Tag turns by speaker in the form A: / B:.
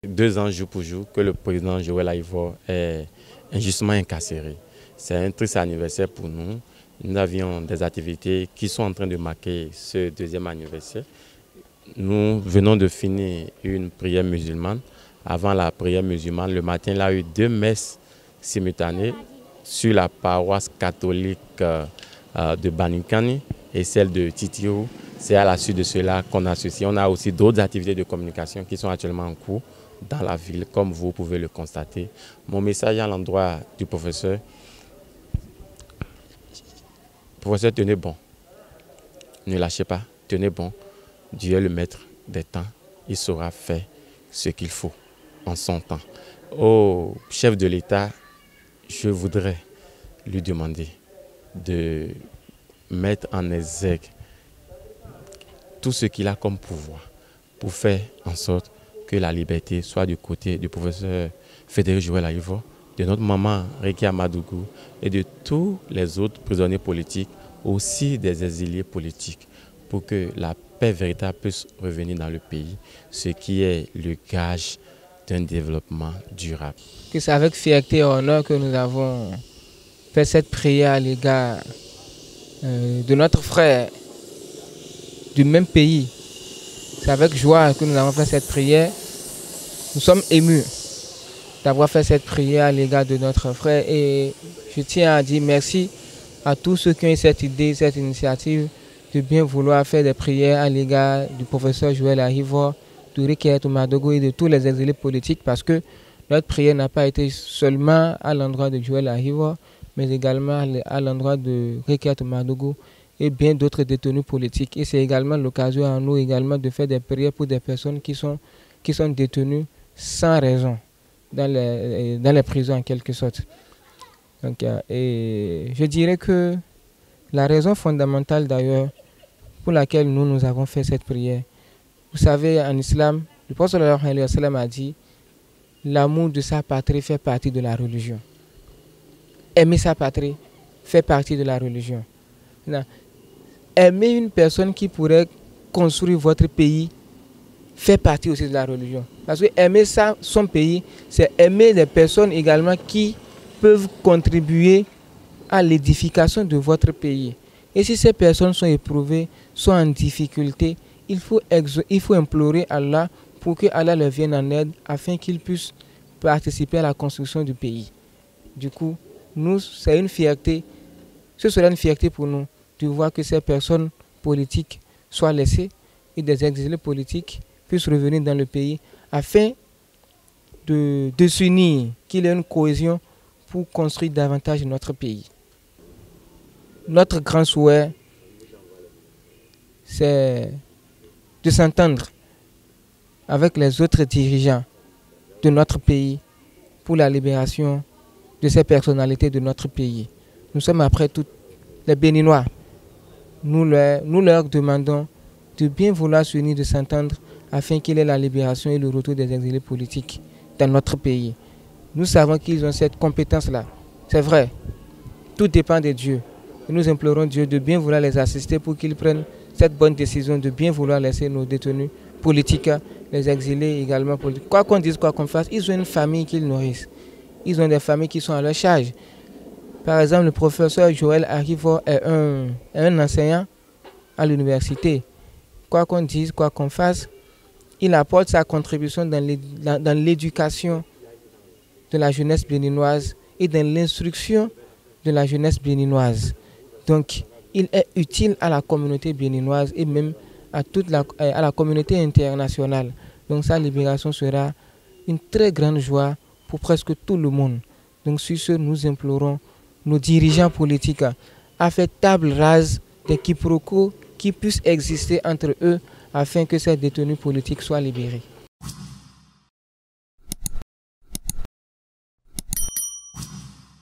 A: 2 ans jour pour jour que le président Joël Aïvo est injustement incarcéré. C'est un triste anniversaire pour nous. Nous avions des activités qui sont en train de marquer ce 2e anniversaire. Nous venons de finir une prière musulmane. Avant la prière musulmane, le matin, il y a eu 2 messes simultanées sur la paroisse catholique de Banikani et celle de Titirou. C'est à la suite de cela qu'on a ceci. On a aussi d'autres activités de communication qui sont actuellement en cours dans la ville, comme vous pouvez le constater. Mon message à l'endroit du professeur: professeur, tenez bon. Ne lâchez pas, tenez bon. Dieu est le maître des temps. Il saura faire ce qu'il faut en son temps. Au chef de l'État, je voudrais lui demander de mettre en exergue tout ce qu'il a comme pouvoir pour faire en sorte que la liberté soit du côté du professeur Frédéric Joël Aïvo, de notre maman Rekia Madougou et de tous les autres prisonniers politiques, aussi des exilés politiques, pour que la paix véritable puisse revenir dans le pays, ce qui est le gage d'un développement durable.
B: C'est avec fierté et honneur que nous avons fait cette prière à l'égard de notre frère du même pays. C'est avec joie que nous avons fait cette prière. Nous sommes émus d'avoir fait cette prière à l'égard de notre frère et je tiens à dire merci à tous ceux qui ont eu cette idée, cette initiative de bien vouloir faire des prières à l'égard du professeur Joël Aïvo, de Rekia Madougou et de tous les exilés politiques, parce que notre prière n'a pas été seulement à l'endroit de Joël Aïvo, mais également à l'endroit de Rekia Madougou et bien d'autres détenus politiques. Et c'est également l'occasion à nous également de faire des prières pour des personnes qui sont détenues sans raison dans les prisons en quelque sorte. Donc, et je dirais que la raison fondamentale d'ailleurs pour laquelle nous avons fait cette prière, vous savez, en islam, le prophète sallallahu alayhi wa sallam a dit: l'amour de sa patrie fait partie de la religion. Aimer sa patrie fait partie de la religion. Aimer une personne qui pourrait construire votre pays fait partie aussi de la religion. Parce que aimer son pays, c'est aimer des personnes également qui peuvent contribuer à l'édification de votre pays. Et si ces personnes sont éprouvées, sont en difficulté, il faut implorer Allah pour que Allah leur vienne en aide afin qu'ils puissent participer à la construction du pays. Du coup, c'est une fierté, ce serait une fierté pour nous de voir que ces personnes politiques soient laissées et des exilés politiques puissent revenir dans le pays afin de s'unir, qu'il y ait une cohésion pour construire davantage notre pays. Notre grand souhait, c'est de s'entendre avec les autres dirigeants de notre pays pour la libération de ces personnalités de notre pays. Nous sommes après tout les Béninois. Nous leur demandons de bien vouloir s'unir, de s'entendre afin qu'il y ait la libération et le retour des exilés politiques dans notre pays. Nous savons qu'ils ont cette compétence-là. C'est vrai, tout dépend de Dieu. Et nous implorons Dieu de bien vouloir les assister pour qu'ils prennent cette bonne décision de bien vouloir laisser nos détenus politiques, les exilés également politiques. Quoi qu'on dise, quoi qu'on fasse, ils ont une famille qu'ils nourrissent. Ils ont des familles qui sont à leur charge. Par exemple, le professeur Joël Aïvo est un enseignant à l'université. Quoi qu'on dise, quoi qu'on fasse, il apporte sa contribution dans l'éducation de la jeunesse béninoise et dans l'instruction de la jeunesse béninoise. Donc, il est utile à la communauté béninoise et même à la communauté internationale. Donc, sa libération sera une très grande joie pour presque tout le monde. Donc, sur ce, nous implorons nos dirigeants politiques à faire table rase des quiproquos qui puissent exister entre eux afin que ces détenus politiques soient libérés.